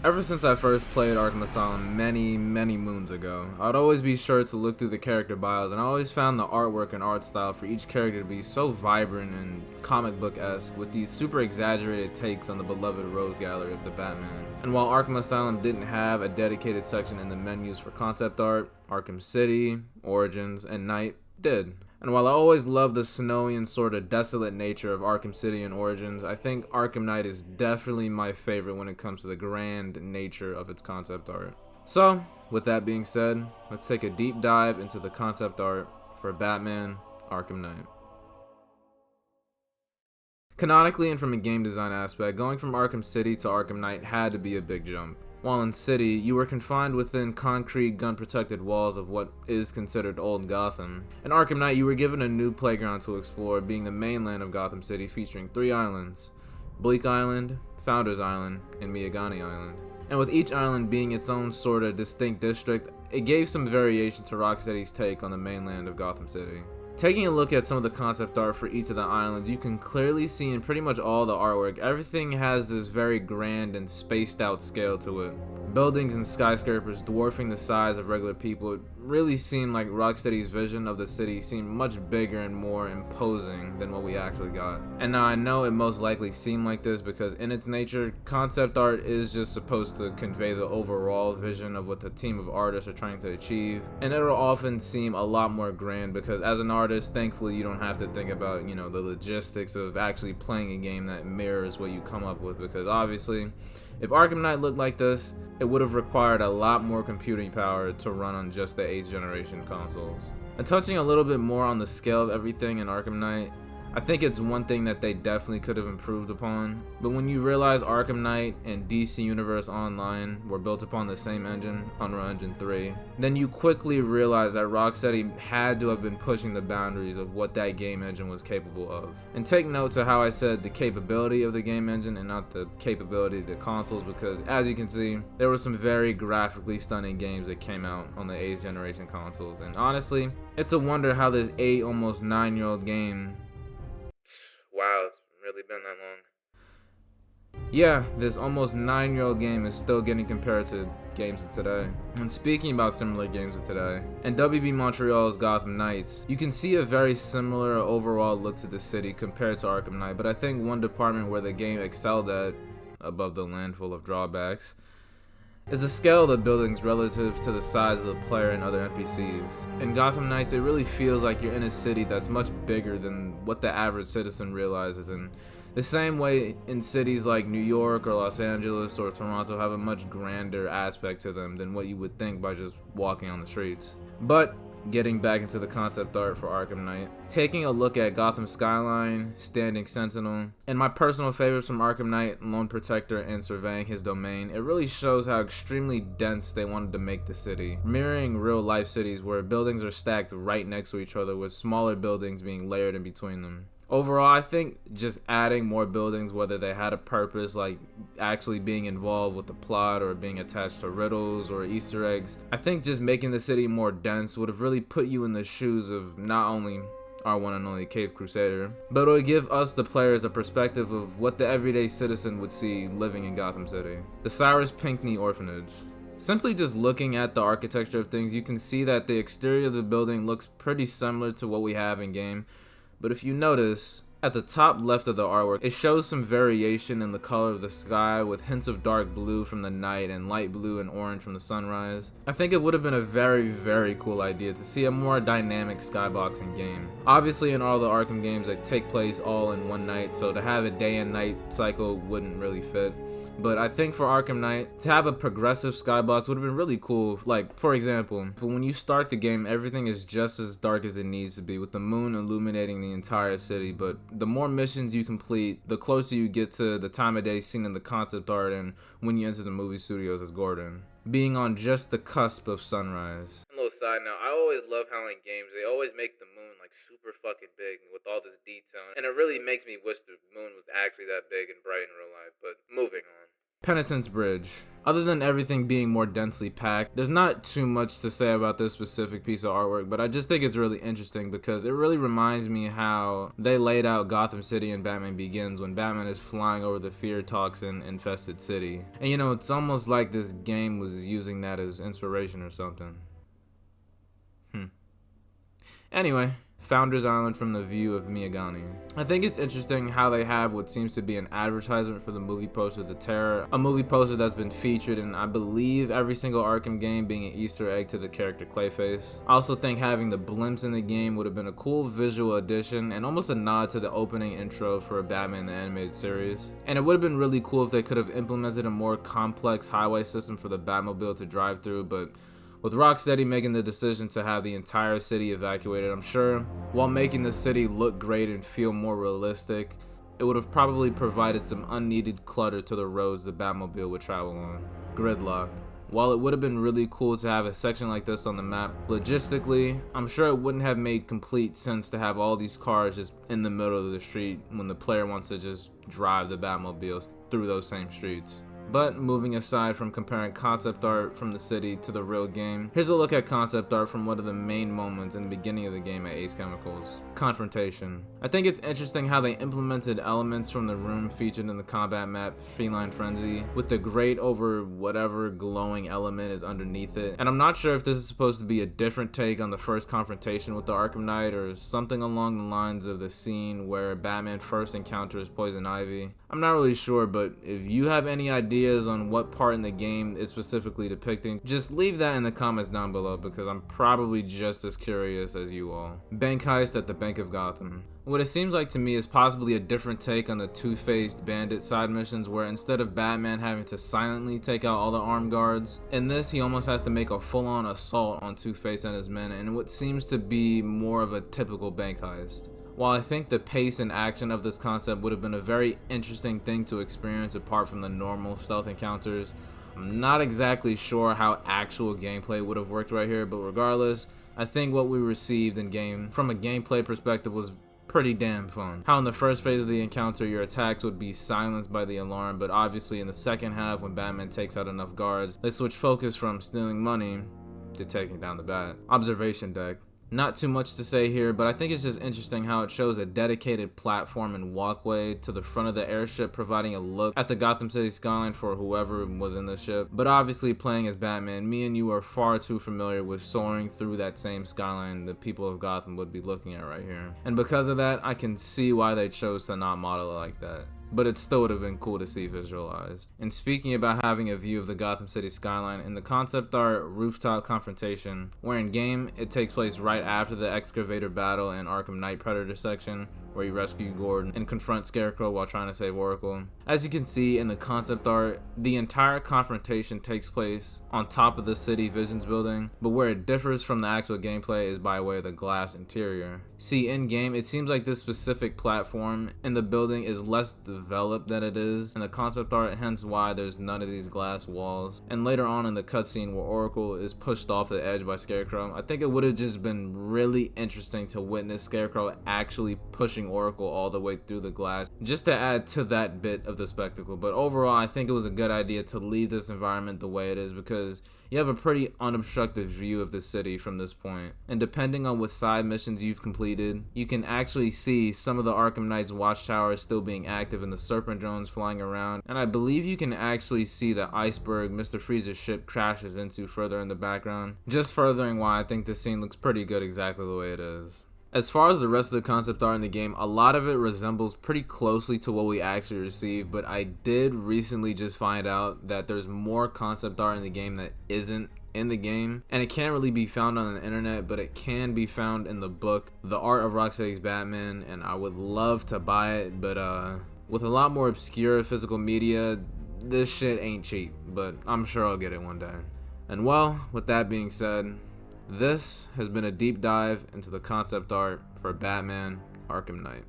Ever since I first played Arkham Asylum many moons ago, I'd always be sure to look through the character bios, and I always found the artwork and art style for each character to be so vibrant and comic book-esque, with these super exaggerated takes on the beloved Rose Gallery of the Batman. And while Arkham Asylum didn't have a dedicated section in the menus for concept art, Arkham City, Origins, and Night did. And while I always loved the snowy and sort of desolate nature of Arkham City and Origins, I think Arkham Knight is definitely my favorite when it comes to the grand nature of its concept art. So, with that being said, let's take a deep dive into the concept art for Batman Arkham Knight. Canonically and from a game design aspect, going from Arkham City to Arkham Knight had to be a big jump. While in City, you were confined within concrete, gun-protected walls of what is considered old Gotham. In Arkham Knight, you were given a new playground to explore, being the mainland of Gotham City, featuring 3 islands: Bleak Island, Founders Island, and Miagani Island. And with each island being its own sort of distinct district, it gave some variation to Rocksteady's take on the mainland of Gotham City. Taking a look at some of the concept art for each of the islands, you can clearly see in pretty much all the artwork, everything has this very grand and spaced out scale to it. Buildings and skyscrapers dwarfing the size of regular people, it really seemed like Rocksteady's vision of the city seemed much bigger and more imposing than what we actually got. And now I know it most likely seemed like this because in its nature, concept art is just supposed to convey the overall vision of what the team of artists are trying to achieve, and it'll often seem a lot more grand because as an artist, thankfully you don't have to think about, the logistics of actually playing a game that mirrors what you come up with, because obviously if Arkham Knight looked like this, it would have required a lot more computing power to run on just the 8th generation consoles. And touching a little bit more on the scale of everything in Arkham Knight, I think it's one thing that they definitely could have improved upon, but when you realize Arkham Knight and DC Universe Online were built upon the same engine, Unreal Engine 3, then you quickly realize that Rocksteady had to have been pushing the boundaries of what that game engine was capable of. And take note to how I said the capability of the game engine and not the capability of the consoles, because as you can see, there were some very graphically stunning games that came out on the 8th generation consoles, and honestly, it's a wonder how this 8, almost 9-year-old game. Wow, it's really been that long. Yeah, this almost 9-year-old game is still getting compared to games of today. And speaking about similar games of today, in WB Montreal's Gotham Knights, you can see a very similar overall look to the city compared to Arkham Knight, but I think one department where the game excelled at, above the land full of drawbacks, is the scale of the buildings relative to the size of the player and other NPCs. In Gotham Knights, it really feels like you're in a city that's much bigger than what the average citizen realizes, and the same way in cities like New York or Los Angeles or Toronto have a much grander aspect to them than what you would think by just walking on the streets. But getting back into the concept art for Arkham Knight, taking a look at Gotham Skyline, Standing Sentinel, and my personal favorites from Arkham Knight, Lone Protector and Surveying His Domain, it really shows how extremely dense they wanted to make the city, mirroring real life cities where buildings are stacked right next to each other with smaller buildings being layered in between them. Overall, I think just adding more buildings, whether they had a purpose like actually being involved with the plot or being attached to riddles or Easter eggs, I think just making the city more dense would have really put you in the shoes of not only our one and only Caped Crusader, but it would give us the players a perspective of what the everyday citizen would see living in Gotham City. The Cyrus Pinckney Orphanage. Simply just looking at the architecture of things, you can see that the exterior of the building looks pretty similar to what we have in game. But if you notice, at the top left of the artwork, it shows some variation in the color of the sky with hints of dark blue from the night and light blue and orange from the sunrise. I think it would have been a very cool idea to see a more dynamic skybox in game. Obviously in all the Arkham games they take place all in one night, so to have a day and night cycle wouldn't really fit. But I think for Arkham Knight, to have a progressive skybox would have been really cool. Like, for example, when you start the game, everything is just as dark as it needs to be, with the moon illuminating the entire city. But the more missions you complete, the closer you get to the time of day seen in the concept art and when you enter the movie studios as Gordon, being on just the cusp of sunrise. A little side note, I always love how in games they always make the moon like super fucking big with all this detail, and it really makes me wish the moon was actually that big and bright in real life. But moving on. Penitence Bridge. Other than everything being more densely packed, there's not too much to say about this specific piece of artwork, but I just think it's really interesting because it really reminds me how they laid out Gotham City in Batman Begins when Batman is flying over the fear toxin infested city. And you know, it's almost like this game was using that as inspiration or something. Anyway, Founders Island from the view of Miyagani. I think it's interesting how they have what seems to be an advertisement for the movie poster The Terror, a movie poster that's been featured in I believe every single Arkham game, being an Easter egg to the character Clayface. I also think having the blimps in the game would have been a cool visual addition and almost a nod to the opening intro for Batman the Animated Series. And it would have been really cool if they could have implemented a more complex highway system for the Batmobile to drive through, but with Rocksteady making the decision to have the entire city evacuated, I'm sure, while making the city look great and feel more realistic, it would have probably provided some unneeded clutter to the roads the Batmobile would travel on. Gridlock. While it would have been really cool to have a section like this on the map, logistically, I'm sure it wouldn't have made complete sense to have all these cars just in the middle of the street when the player wants to just drive the Batmobiles through those same streets. But moving aside from comparing concept art from the city to the real game, here's a look at concept art from one of the main moments in the beginning of the game at Ace Chemicals. Confrontation. I think it's interesting how they implemented elements from the room featured in the combat map Feline Frenzy, with the grate over whatever glowing element is underneath it. And I'm not sure if this is supposed to be a different take on the first confrontation with the Arkham Knight, or something along the lines of the scene where Batman first encounters Poison Ivy. I'm not really sure, but if you have any ideas on what part in the game is specifically depicting, just leave that in the comments down below because I'm probably just as curious as you all. Bank heist at the Bank of Gotham. What it seems like to me is possibly a different take on the two-faced bandit side missions, where instead of Batman having to silently take out all the armed guards, in this he almost has to make a full-on assault on Two-Face and his men in what seems to be more of a typical bank heist. While I think the pace and action of this concept would have been a very interesting thing to experience apart from the normal stealth encounters, I'm not exactly sure how actual gameplay would have worked right here, but regardless, I think what we received in game from a gameplay perspective was pretty damn fun. How in the first phase of the encounter your attacks would be silenced by the alarm, but obviously in the second half when Batman takes out enough guards, they switch focus from stealing money to taking down the Bat. Observation deck. Not too much to say here, but I think it's just interesting how it shows a dedicated platform and walkway to the front of the airship, providing a look at the Gotham City skyline for whoever was in the ship. But obviously, playing as Batman, me and you are far too familiar with soaring through that same skyline the people of Gotham would be looking at right here. And because of that, I can see why they chose to not model it like that. But it still would have been cool to see visualized. And speaking about having a view of the Gotham City skyline, in the concept art Rooftop Confrontation, where in game it takes place right after the excavator battle in Arkham Knight Predator section, where you rescue Gordon and confront Scarecrow while trying to save Oracle. As you can see in the concept art, the entire confrontation takes place on top of the City Visions building, but where it differs from the actual gameplay is by way of the glass interior. See, in game, it seems like this specific platform in the building is less developed than it is in the concept art, hence why there's none of these glass walls. And later on in the cutscene where Oracle is pushed off the edge by Scarecrow, I think it would have just been really interesting to witness Scarecrow actually pushing Oracle all the way through the glass, just to add to that bit of the spectacle. But overall, I think it was a good idea to leave this environment the way it is, because you have a pretty unobstructed view of the city from this point. And depending on what side missions you've completed, you can actually see some of the Arkham Knight's watchtowers still being active and the Serpent drones flying around. And I believe you can actually see the iceberg Mr. Freeze's ship crashes into further in the background, just furthering why I think this scene looks pretty good exactly the way it is. As far as the rest of the concept art in the game, a lot of it resembles pretty closely to what we actually received, but I did recently just find out that there's more concept art in the game that isn't in the game, and it can't really be found on the internet, but it can be found in the book The Art of Rocksteady's Batman, and I would love to buy it, but with a lot more obscure physical media, this shit ain't cheap, but I'm sure I'll get it one day. And well, with that being said, this has been a deep dive into the concept art for Batman Arkham Knight.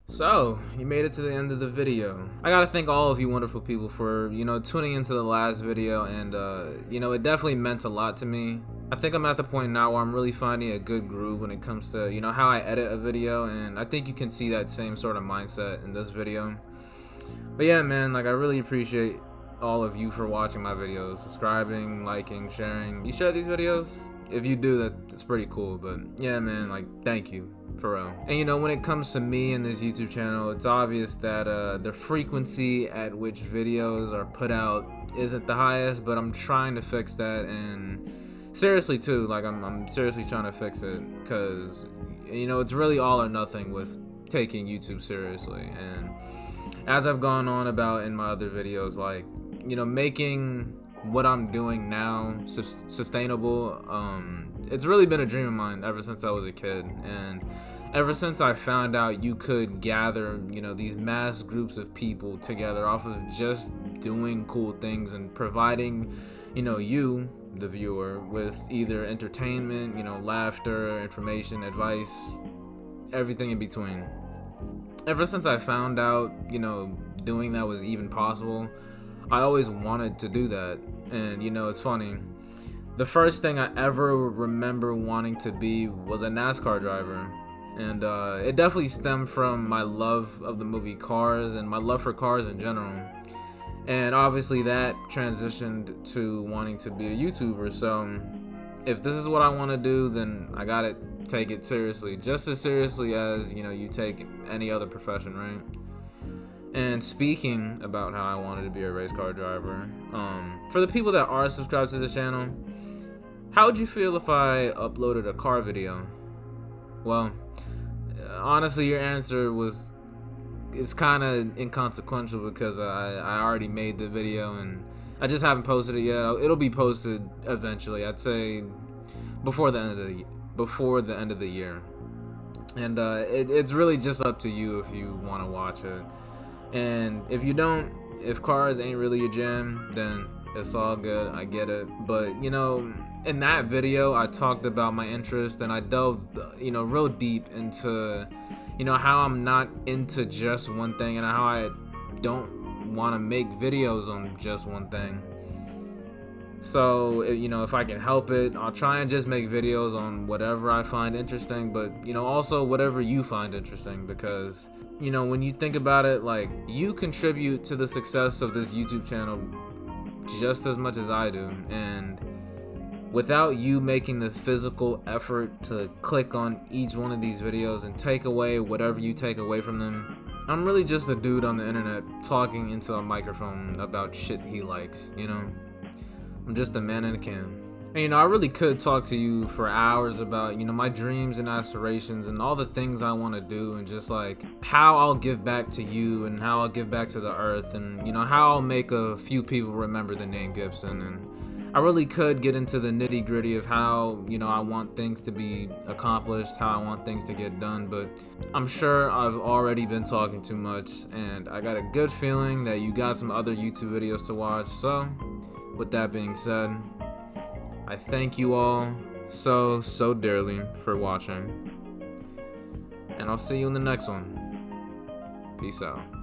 So, you made it to the end of the video. I gotta thank all of you wonderful people for, tuning into the last video, and, it definitely meant a lot to me. I think I'm at the point now where I'm really finding a good groove when it comes to, how I edit a video, and I think you can see that same sort of mindset in this video. But yeah, man, like I really appreciate all of you for watching my videos, subscribing, liking, sharing. You share these videos? If you do, that's pretty cool. But yeah, man, like thank you for real. And you know, when it comes to me and this YouTube channel, it's obvious that the frequency at which videos are put out isn't the highest, but I'm trying to fix that. And seriously too, like I'm seriously trying to fix it, because you know, it's really all or nothing with taking YouTube seriously. And as I've gone on about in my other videos, like, you know, making what I'm doing now sustainable, it's really been a dream of mine ever since I was a kid. And ever since I found out you could gather, you know, these mass groups of people together off of just doing cool things and providing, you know, you, the viewer, with either entertainment, you know, laughter, information, advice, everything in between. Ever since I found out, you know, doing that was even possible, I always wanted to do that. And you know, it's funny, the first thing I ever remember wanting to be was a NASCAR driver. And it definitely stemmed from my love of the movie Cars and my love for cars in general. And obviously that transitioned to wanting to be a YouTuber. So if this is what I want to do, then I gotta take it seriously, just as seriously as, you know, you take any other profession, right? And speaking about how I wanted to be a race car driver, for the people that are subscribed to the channel, how would you feel if I uploaded a car video? Well, honestly, your answer is kind of inconsequential, because I already made the video and I just haven't posted it yet. It'll be posted eventually. I'd say before the end of the year. And it's really just up to you if you want to watch it. And if you don't, if cars ain't really your jam, then it's all good. I get it. But you know, in that video I talked about my interest, and I delved, you know, real deep into, you know, how I'm not into just one thing and how I don't want to make videos on just one thing. So, you know, if I can help it, I'll try and just make videos on whatever I find interesting, but, you know, also whatever you find interesting, because, you know, when you think about it, like, you contribute to the success of this YouTube channel just as much as I do. And without you making the physical effort to click on each one of these videos and take away whatever you take away from them, I'm really just a dude on the internet talking into a microphone about shit he likes, you know? I'm just a man in a can. And you know, I really could talk to you for hours about, you know, my dreams and aspirations and all the things I want to do, and just like how I'll give back to you and how I'll give back to the earth, and you know, how I'll make a few people remember the name Gibson. And I really could get into the nitty-gritty of how, you know, I want things to be accomplished, how I want things to get done, but I'm sure I've already been talking too much, and I got a good feeling that you got some other YouTube videos to watch. So with that being said, I thank you all so dearly for watching, and I'll see you in the next one. Peace out.